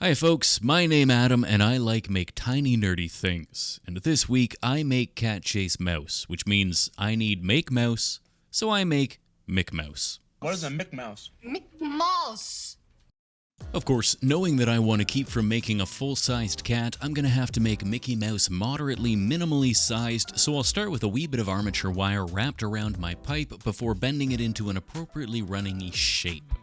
Hi folks, my name Adam and I make tiny nerdy things. And this week I make Cat Chase Mouse, which means I need Make Mouse, so I make Mick Mouse. What is a Mick Mouse? Mick Mouse! Of course, knowing that I want to keep from making a full-sized cat, I'm gonna have to make Mickey Mouse moderately minimally sized, so I'll start with a wee bit of armature wire wrapped around my pipe before bending it into an appropriately running-y shape.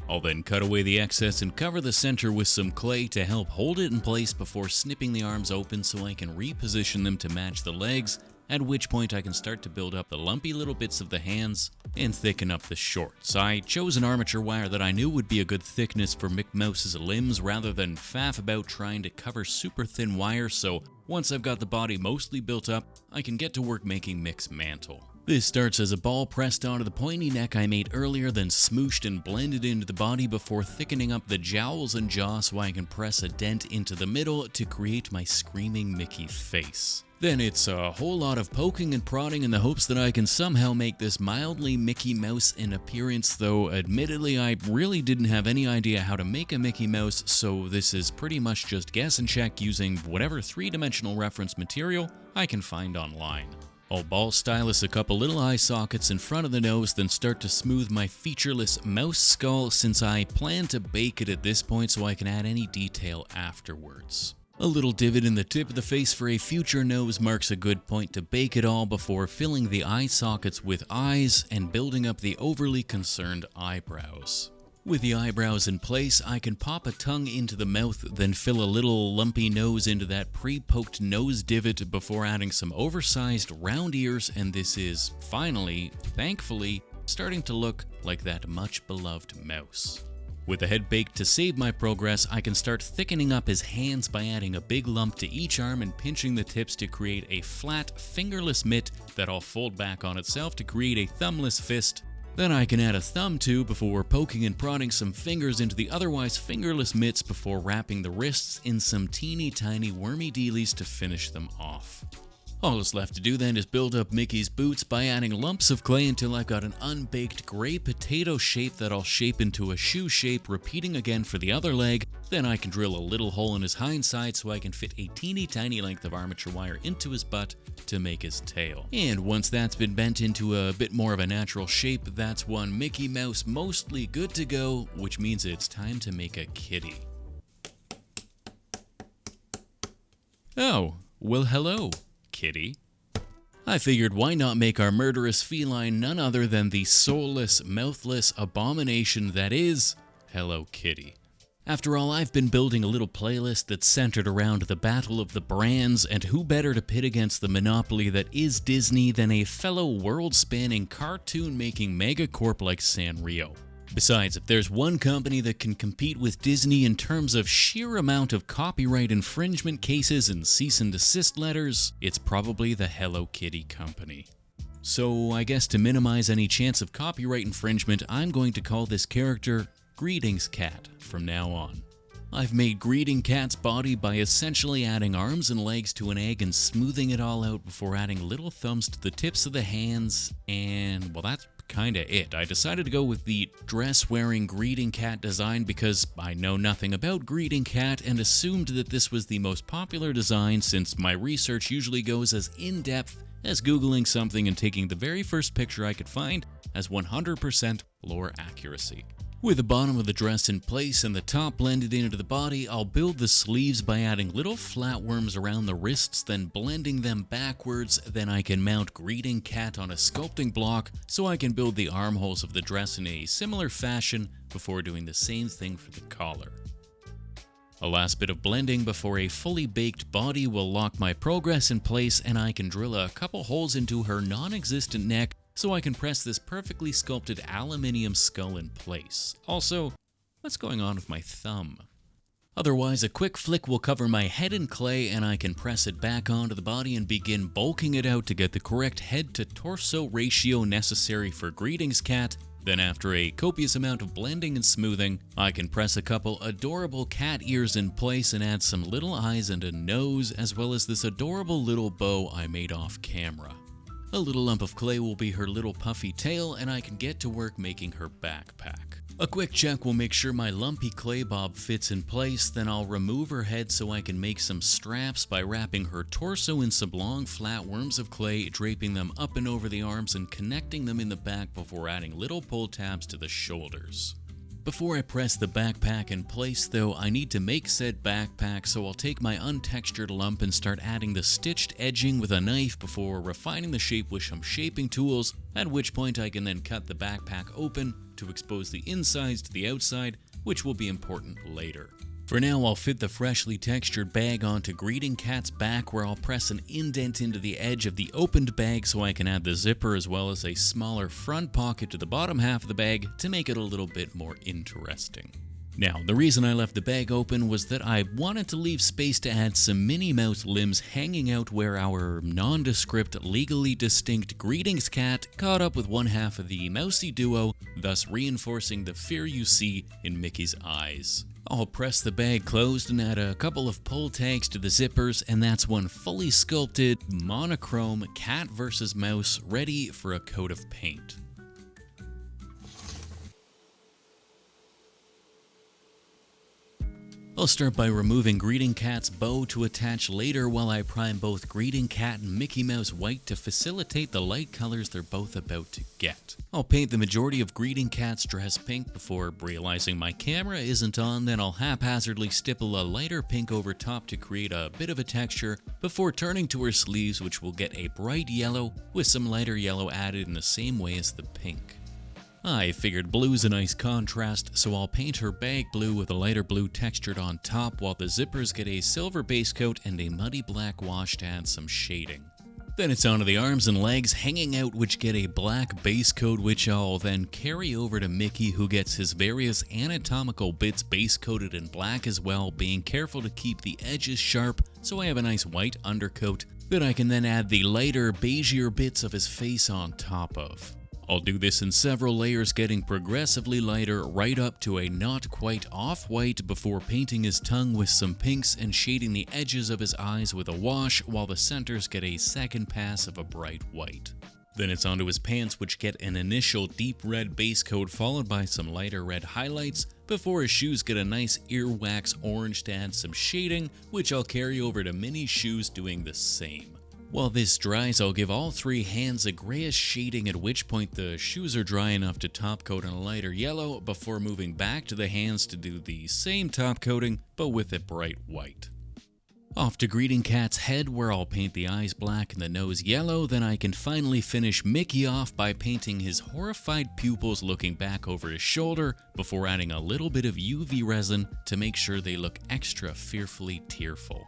I'll then cut away the excess and cover the center with some clay to help hold it in place before snipping the arms open so I can reposition them to match the legs, at which point I can start to build up the lumpy little bits of the hands and thicken up the shorts. I chose an armature wire that I knew would be a good thickness for Mick Mouse's limbs rather than faff about trying to cover super thin wire, so once I've got the body mostly built up, I can get to work making Mick's mantle. This starts as a ball pressed onto the pointy neck I made earlier, then smooshed and blended into the body before thickening up the jowls and jaw so I can press a dent into the middle to create my screaming Mickey face. Then it's a whole lot of poking and prodding in the hopes that I can somehow make this mildly Mickey Mouse in appearance, though admittedly I really didn't have any idea how to make a Mickey Mouse, so this is pretty much just guess and check using whatever three-dimensional reference material I can find online. I'll ball stylus a couple little eye sockets in front of the nose, then start to smooth my featureless mouse skull since I plan to bake it at this point so I can add any detail afterwards. A little divot in the tip of the face for a future nose marks a good point to bake it all before filling the eye sockets with eyes and building up the overly concerned eyebrows. With the eyebrows in place, I can pop a tongue into the mouth, then fill a little lumpy nose into that pre-poked nose divot before adding some oversized round ears, and this is finally, thankfully, starting to look like that much beloved mouse. With the head baked to save my progress, I can start thickening up his hands by adding a big lump to each arm and pinching the tips to create a flat, fingerless mitt that I'll fold back on itself to create a thumbless fist. Then I can add a thumb to before poking and prodding some fingers into the otherwise fingerless mitts before wrapping the wrists in some teeny tiny wormy dealies to finish them off. All that's left to do then is build up Mickey's boots by adding lumps of clay until I've got an unbaked gray potato shape that I'll shape into a shoe shape, repeating again for the other leg. Then I can drill a little hole in his hind side so I can fit a teeny tiny length of armature wire into his butt to make his tail. And once that's been bent into a bit more of a natural shape, that's one Mickey Mouse mostly good to go, which means it's time to make a kitty. Oh, well hello, kitty. I figured why not make our murderous feline none other than the soulless, mouthless abomination that is Hello Kitty. After all, I've been building a little playlist that's centered around the battle of the brands, and who better to pit against the monopoly that is Disney than a fellow world-spanning cartoon-making megacorp like Sanrio. Besides, if there's one company that can compete with Disney in terms of sheer amount of copyright infringement cases and cease and desist letters, it's probably the Hello Kitty company. So I guess to minimize any chance of copyright infringement, I'm going to call this character Greetings Cat from now on. I've made Greeting Cat's body by essentially adding arms and legs to an egg and smoothing it all out before adding little thumbs to the tips of the hands, and well, that's kinda it. I decided to go with the dress-wearing Greeting Cat design because I know nothing about Greeting Cat and assumed that this was the most popular design since my research usually goes as in-depth as Googling something and taking the very first picture I could find as 100% lore accuracy. With the bottom of the dress in place and the top blended into the body, I'll build the sleeves by adding little flatworms around the wrists, then blending them backwards. Then I can mount Greeting Cat on a sculpting block so I can build the armholes of the dress in a similar fashion before doing the same thing for the collar. A last bit of blending before a fully baked body will lock my progress in place, and I can drill a couple holes into her non-existent neck so I can press this perfectly sculpted aluminium skull in place. Also, what's going on with my thumb? Otherwise, a quick flick will cover my head in clay and I can press it back onto the body and begin bulking it out to get the correct head to torso ratio necessary for Greetings Cat. Then after a copious amount of blending and smoothing, I can press a couple adorable cat ears in place and add some little eyes and a nose, as well as this adorable little bow I made off camera. A little lump of clay will be her little puffy tail, and I can get to work making her backpack. A quick check will make sure my lumpy clay bob fits in place, then I'll remove her head so I can make some straps by wrapping her torso in some long flat worms of clay, draping them up and over the arms and connecting them in the back before adding little pull tabs to the shoulders. Before I press the backpack in place though, I need to make said backpack, so I'll take my untextured lump and start adding the stitched edging with a knife before refining the shape with some shaping tools, at which point I can then cut the backpack open to expose the insides to the outside, which will be important later. For now, I'll fit the freshly textured bag onto Greeting Cat's back, where I'll press an indent into the edge of the opened bag so I can add the zipper as well as a smaller front pocket to the bottom half of the bag to make it a little bit more interesting. Now, the reason I left the bag open was that I wanted to leave space to add some Minnie Mouse limbs hanging out where our nondescript, legally distinct Greetings Cat caught up with one half of the mousy duo, thus reinforcing the fear you see in Mickey's eyes. I'll press the bag closed and add a couple of pull tags to the zippers, and that's one fully sculpted, monochrome cat versus mouse ready for a coat of paint. I'll start by removing Greeting Cat's bow to attach later while I prime both Greeting Cat and Mickey Mouse white to facilitate the light colors they're both about to get. I'll paint the majority of Greeting Cat's dress pink before realizing my camera isn't on, then I'll haphazardly stipple a lighter pink over top to create a bit of a texture before turning to her sleeves, which will get a bright yellow with some lighter yellow added in the same way as the pink. I figured blue's a nice contrast, so I'll paint her bag blue with a lighter blue textured on top, while the zippers get a silver base coat and a muddy black wash to add some shading. Then it's onto the arms and legs hanging out, which get a black base coat, which I'll then carry over to Mickey, who gets his various anatomical bits base coated in black as well, being careful to keep the edges sharp so I have a nice white undercoat that I can then add the lighter beigeier bits of his face on top of. I'll do this in several layers, getting progressively lighter right up to a not quite off-white before painting his tongue with some pinks and shading the edges of his eyes with a wash, while the centers get a second pass of a bright white. Then it's onto his pants, which get an initial deep red base coat followed by some lighter red highlights, before his shoes get a nice earwax orange to add some shading, which I'll carry over to Minnie's shoes doing the same. While this dries, I'll give all three hands a grayish shading, at which point the shoes are dry enough to top coat in a lighter yellow before moving back to the hands to do the same top coating but with a bright white. Off to Greeting Cat's head, where I'll paint the eyes black and the nose yellow, then I can finally finish Mickey off by painting his horrified pupils looking back over his shoulder before adding a little bit of UV resin to make sure they look extra fearfully tearful.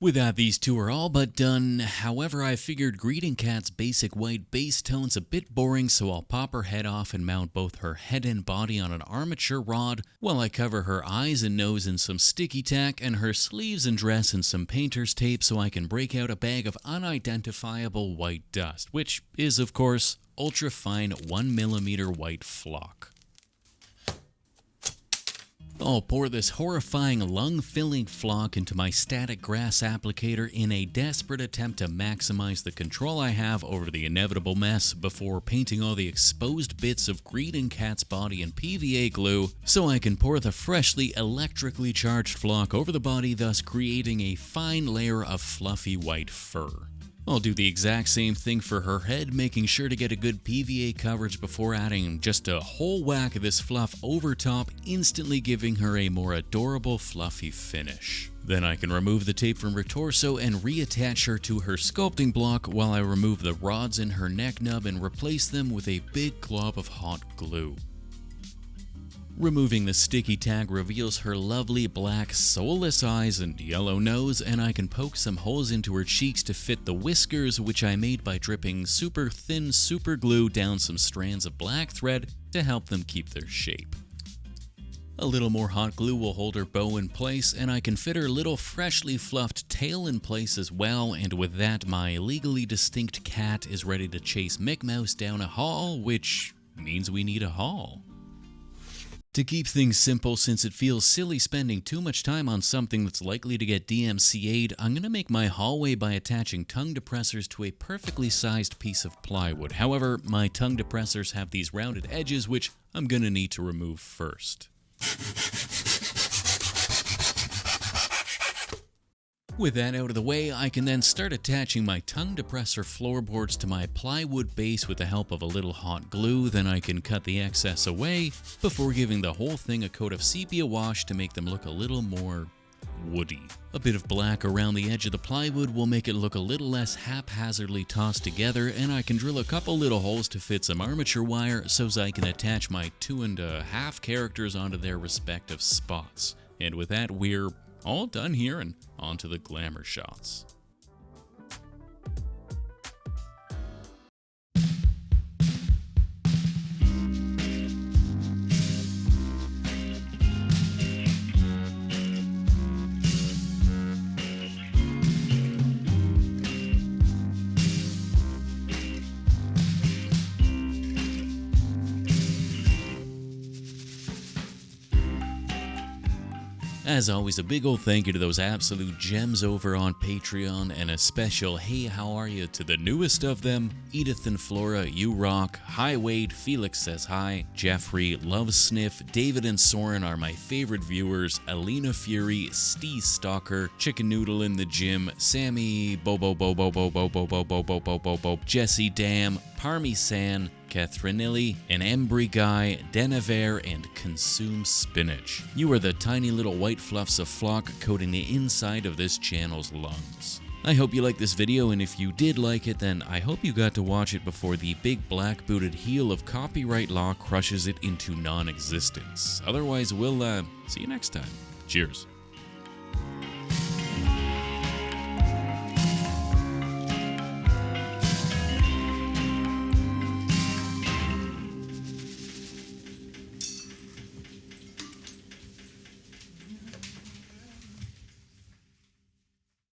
With that, these two are all but done. However, I figured Greeting Cat's basic white base tone's a bit boring, so I'll pop her head off and mount both her head and body on an armature rod, while I cover her eyes and nose in some sticky tack and her sleeves and dress in some painter's tape so I can break out a bag of unidentifiable white dust, which is, of course, ultra-fine 1mm white flock. I'll pour this horrifying lung-filling flock into my static grass applicator in a desperate attempt to maximize the control I have over the inevitable mess before painting all the exposed bits of Greeting Cat's body in PVA glue so I can pour the freshly electrically charged flock over the body, thus creating a fine layer of fluffy white fur. I'll do the exact same thing for her head, making sure to get a good PVA coverage before adding just a whole whack of this fluff over top, instantly giving her a more adorable fluffy finish. Then I can remove the tape from her torso and reattach her to her sculpting block while I remove the rods in her neck nub and replace them with a big glob of hot glue. Removing the sticky tag reveals her lovely black soulless eyes and yellow nose, and I can poke some holes into her cheeks to fit the whiskers, which I made by dripping super thin super glue down some strands of black thread to help them keep their shape. A little more hot glue will hold her bow in place, and I can fit her little freshly fluffed tail in place as well, and with that my legally distinct cat is ready to chase Mick Mouse down a hall, which means we need a haul. To keep things simple, since it feels silly spending too much time on something that's likely to get DMCA'd, I'm going to make my hallway by attaching tongue depressors to a perfectly sized piece of plywood. However, my tongue depressors have these rounded edges, which I'm going to need to remove first. With that out of the way, I can then start attaching my tongue depressor floorboards to my plywood base with the help of a little hot glue. Then I can cut the excess away before giving the whole thing a coat of sepia wash to make them look a little more woody. A bit of black around the edge of the plywood will make it look a little less haphazardly tossed together, and I can drill a couple little holes to fit some armature wire so I can attach my 2.5 characters onto their respective spots. And with that, we're all done here and on to the glamour shots. As always, a big old thank you to those absolute gems over on Patreon, and a special hey how are you to the newest of them, Edith and Flora, you rock, Hi Wade, Felix says hi, Jeffrey, Love Sniff, David and Soren are my favorite viewers, Alina Fury, Steve Stalker, Chicken Noodle in the Gym, Sammy, Bobo, Jesse Dam, Parmy San, Catherinelli, an Embry Guy, Denever, and Consume Spinach. You are the tiny little white fluffs of flock coating the inside of this channel's lungs. I hope you liked this video, and if you did like it, then I hope you got to watch it before the big black-booted heel of copyright law crushes it into non-existence. Otherwise, we'll see you next time. Cheers.